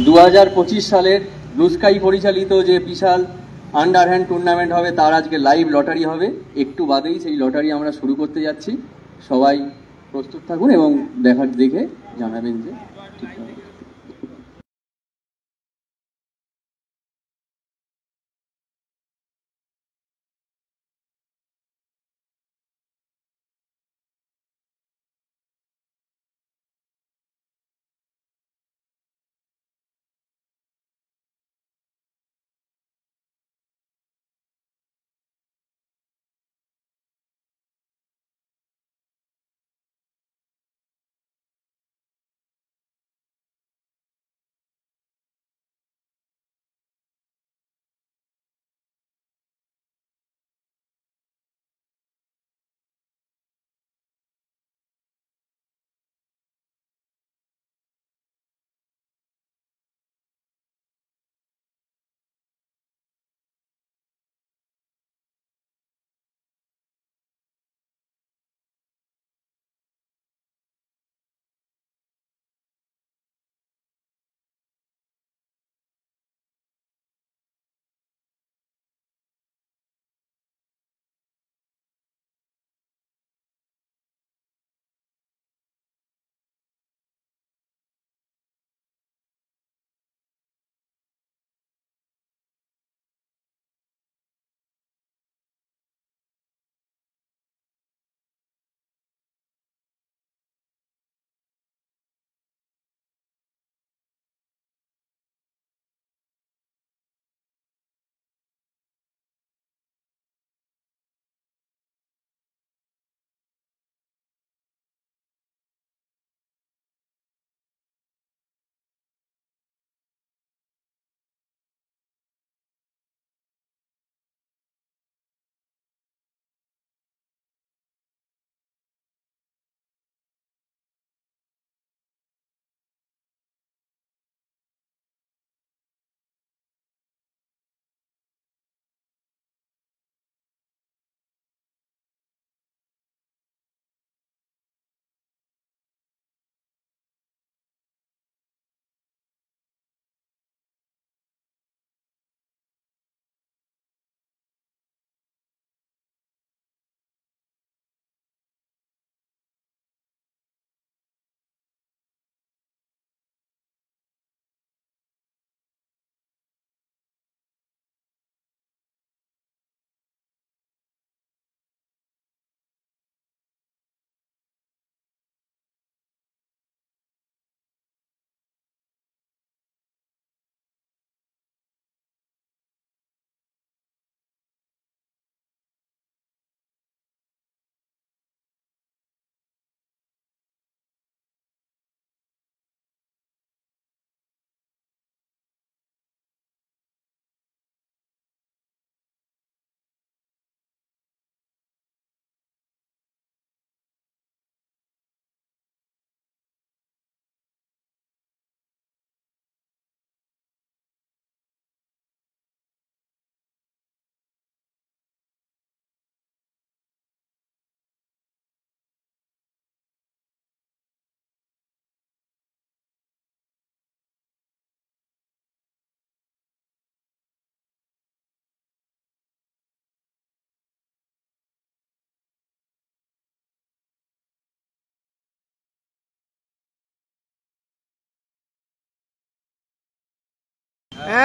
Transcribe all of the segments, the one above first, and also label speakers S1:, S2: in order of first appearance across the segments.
S1: 2025 সালের blue sky পরিচালিত যে বিশাল আন্ডার হ্যান্ড টুর্নামেন্ট হবে তার আজকে লাইভ লটারি হবে। একটু বাদেই সেই লটারি আমরা শুরু করতে যাচ্ছি। সবাই প্রস্তুত থাকুন এবং দেখে জানাবেন যে ঠিক হবে।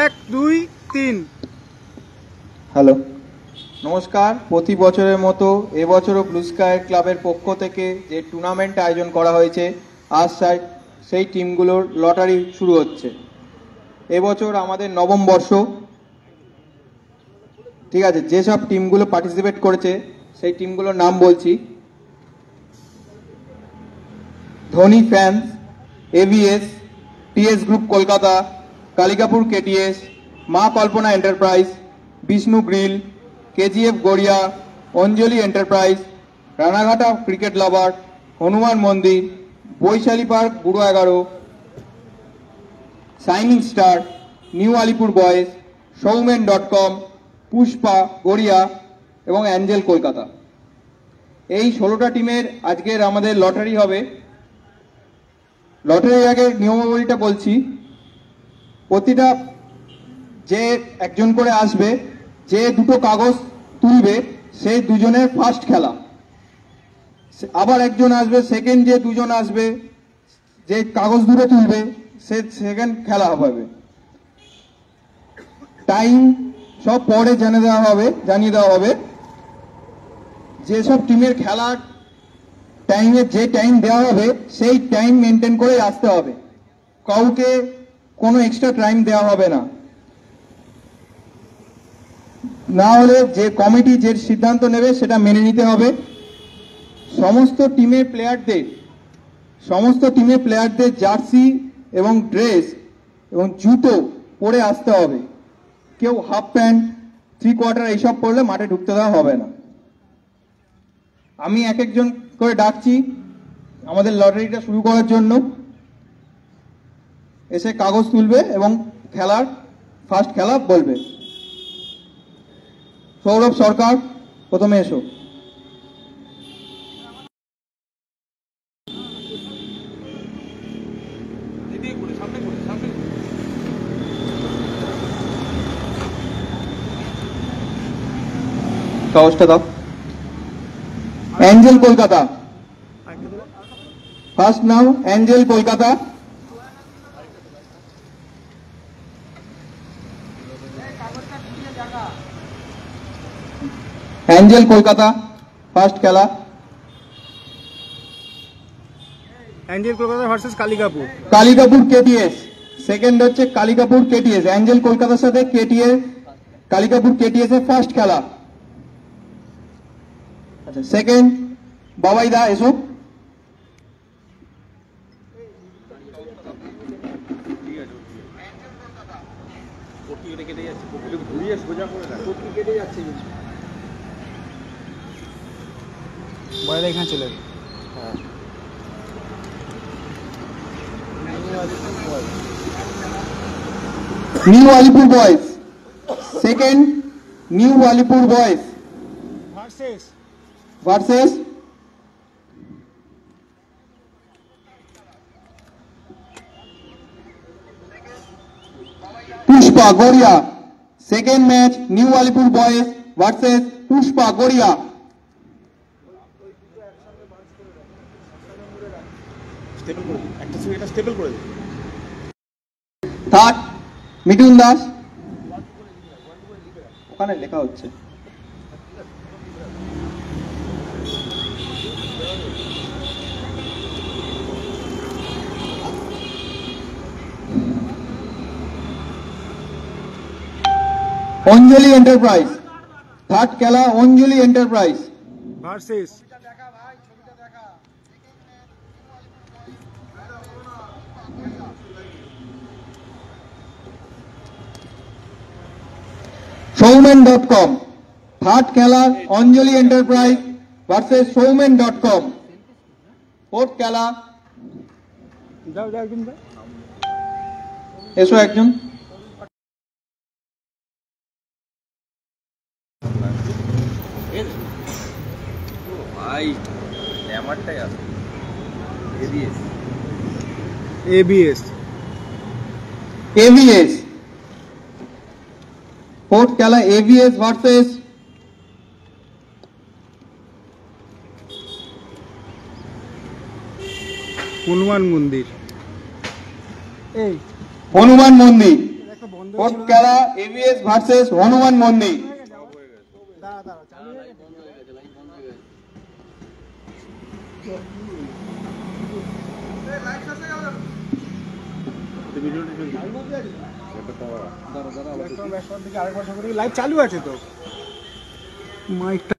S2: এক দুই তিন।
S3: হ্যালো, নমস্কার। প্রতি বছরের মতো এবছরও ব্লু স্কাই ক্লাবের পক্ষ থেকে যে টুর্নামেন্ট আয়োজন করা হয়েছে আজ সেই টিমগুলোর লটারি শুরু হচ্ছে। এবছর আমাদের নবম বর্ষ, ঠিক আছে। যেসব টিমগুলো পার্টিসিপেট করেছে সেই টিমগুলোর নাম বলছি: Dhoni fans, AVS, TS group Kolkata, Kalikapur KTS, Maa Kalpana enterprise, Vishnu grill, KGF Garia, Anjali enterprise, Ranaghata cricket lover, Hanuman Mandir, Baishali park বুড়ো 11, shining star, new Alipur boys, সৌমেন.com, পুষ্পা গড়িয়া এবং অ্যাঞ্জেল কলকাতা। এই 16টা টিমের আজকের আমাদের লটারি হবে। লটারির আগে নিয়মাবলীটা বলছি। প্রতিটা যে একজন করে আসবে, যে দুটো কাগজ তুলবে সেই দুজনের ফার্স্ট খেলা। আবার একজন আসবে, সেকেন্ড যে দুজন আসবে যে কাগজ দুটো তুলবে সে সেকেন্ড খেলা হবে। টাইম সব পরে জানিয়ে দেওয়া হবে। যেসব টিমের খেলার টাইমে যে টাইম দেওয়া হবে সেই টাইম মেনটেন করে আসতে হবে, কাউকে কোনো এক্সট্রা টাইম দেওয়া হবে না। না হলে যে কমিটি যে সিদ্ধান্ত নেবে সেটা মেনে নিতে হবে। সমস্ত টিমের প্লেয়ারদের জার্সি এবং ড্রেস এবং জুতো পরে আসতে হবে। কেউ হাফ প্যান্ট, 3/4 এইসব পরলে মাঠে ঢুকতে দেওয়া হবে না। আমি এক একজন করে ডাকছি আমাদের লটারিটা শুরু করার জন্য। এসে কাগজ তুলবে এবং ফার্স্ট খেলা বলবে। সৌরভ সরকার, প্রথমে এসো। কাগজটা দাও। অ্যাঞ্জেল কলকাতা, ফার্স্ট নাও angel Kolkata. Angel Kolkata first খেলা।
S2: Angel Kolkata versus Kalikapur.
S3: Kalikapur KTS, second হচ্ছে কালিকাপুর কেটিএস। অ্যাঞ্জেল কলকাতার সাথে কালিকাপুর কেটিএস এর ফার্স্ট খেলা। আচ্ছা, সেকেন্ড বাবাইদা এসো।
S2: বাইরে এখানে চলে যাবে।
S3: New Alipur boys, second new Alipur boys versus Pushpa Garia. Second match new Alipur boys versus Pushpa Garia. Third Mithun Das, ওখানে লেখা হচ্ছে। অঞ্জলি এন্টারপ্রাইজ, থার্ড খেলা অঞ্জলি এন্টারপ্রাইজ
S2: ভার্সেস
S3: সৌমেন.com। থার্ড খেলা অঞ্জলি এন্টারপ্রাইজ ভার্সেস সৌমেন.com। ফোর্থ খেলা
S2: যাও একদম যাও।
S3: এসো একজন।
S2: এবিএস
S3: এভিএস, ফোর্থ খেলা এভিএস ভার্সেস
S2: হনুমান মন্দির। এই
S3: হনুমান মন্দির।
S2: একটা বন্ধ
S3: ফোর্থ খেলা এভিএস ভার্সেস হনুমান মন্দির।
S2: দাঁড়া দাঁড়া চালু হয়ে গেছে। লাইভ চালু আছে তো মাইকটা।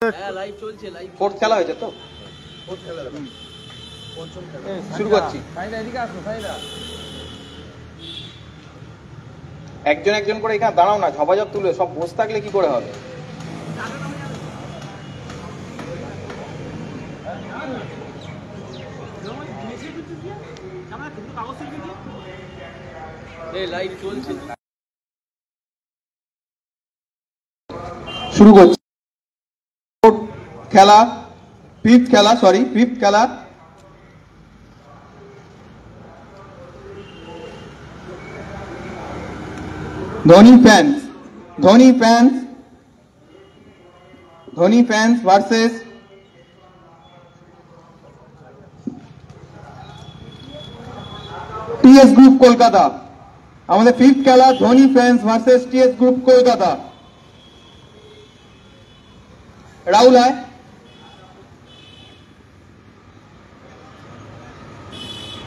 S3: ফোর্থ খেলা হয়েছে তো, শুরু করছি। একজন একজন করে এখানে দাঁড়াও না, ঝপাঝপ তুলে সব বসে থাকলে কি করে হবে? শুরু করছি খেলা, ফিফথ খেলা। Dhoni fans versus TS group Kolkata. আমাদের ফিফথ খেলা Dhoni fans versus TS group Kolkata. Rahul আয়।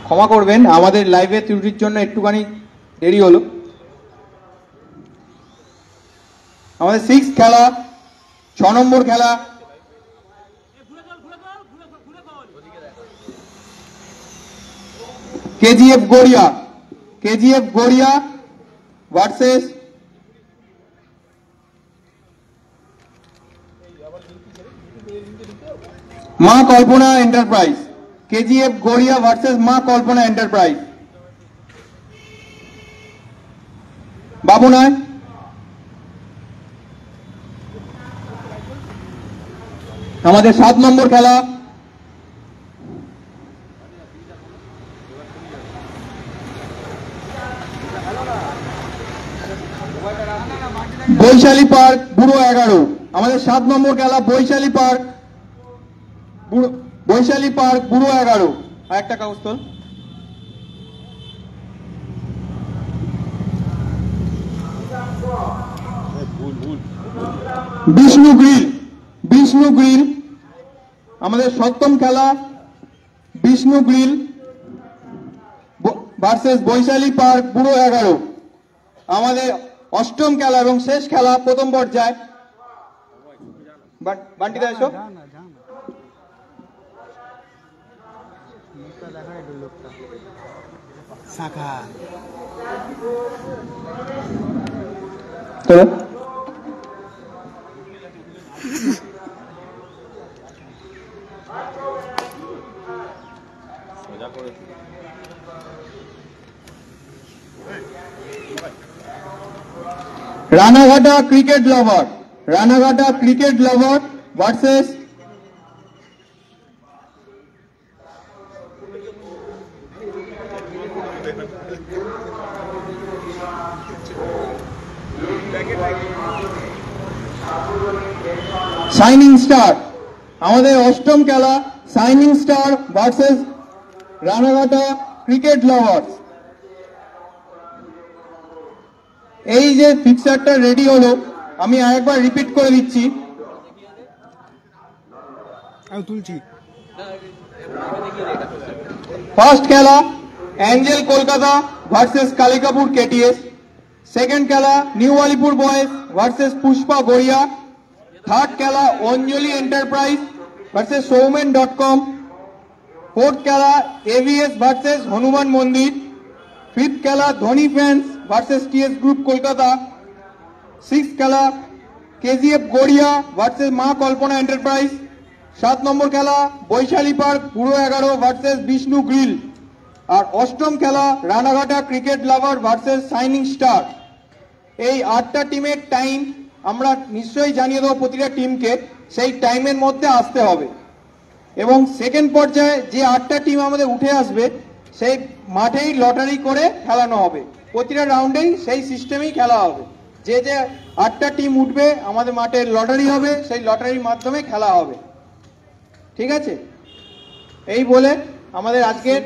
S3: ক্ষমা করবেন, আমাদের লাইভে ত্রুটির জন্য একটুখানি দেরি হলো। আমাদের 6 খেলা, 6 নম্বর খেলা। কেজিএফ গড়িয়া ভার্সেস মা কল্পনা এন্টারপ্রাইজ। কেজিএফ গড়িয়া ভার্সেস মা কল্পনা এন্টারপ্রাইজ। বাবু নয়। আমাদের 7 নম্বর খেলা বৈশালী পার্ক বুড়ো 11। আমাদের 7 নম্বর খেলা বৈশালী পার্ক বুড়ো 11। আর একটা কাগজ তোল। বিষ্ণু গ্রিল। আমাদের 7ম খেলা Vishnu grill versus Baishali park বুড়ো 11। আমাদের 8ম খেলা এবং শেষ খেলা প্রথম পর্যায়ে। বান্টিদা এসো। চলো। Ranaghata cricket lover versus shining star. আমাদের 8ম খেলা shining star versus Ranaghata cricket lovers. এই যে ফিক্সারটা রেডি হলো, আমি আরেকবার রিপিট করে দিচ্ছি।
S2: তুলছি।
S3: ফার্স্ট খেলা angel Kolkata versus Kalikapur KTS. Second খেলা new Alipur boys versus Pushpa Garia. Third খেলা অঞ্জলি এন্টারপ্রাইজ ভার্সেস সৌমেন.com। ফোর্থ খেলা AVS versus Hanuman Mandir. Fifth খেলা Dhoni fans versus TS group Kolkata. 6th খেলা কেজিএফ গড়িয়া ভার্সেস মা কল্পনা এন্টারপ্রাইজ। 7 নম্বর খেলা বৈশালী পার্ক বুড়ো 11 ভার্সেস বিষ্ণু গ্রিল। আর 8ম খেলা Ranaghata cricket lover versus shining star. এই 8টা টিমের টাইম আমরা নিশ্চয়ই জানিয়ে দেবো প্রতিটা টিমকে, সেই টাইমের মধ্যে আসতে হবে। এবং সেকেন্ড পর্যায়ে যে 8টা টিম আমাদের উঠে আসবে সেই মাঠেই লটারি করে খেলানো হবে। প্রতিটা রাউন্ডেই সেই সিস্টেমেই খেলা হবে। যে 8টা টিম উঠবে আমাদের মাঠে লটারি হবে, সেই লটারির মাধ্যমে খেলা হবে। ঠিক আছে? এই বলে আমাদের আজকের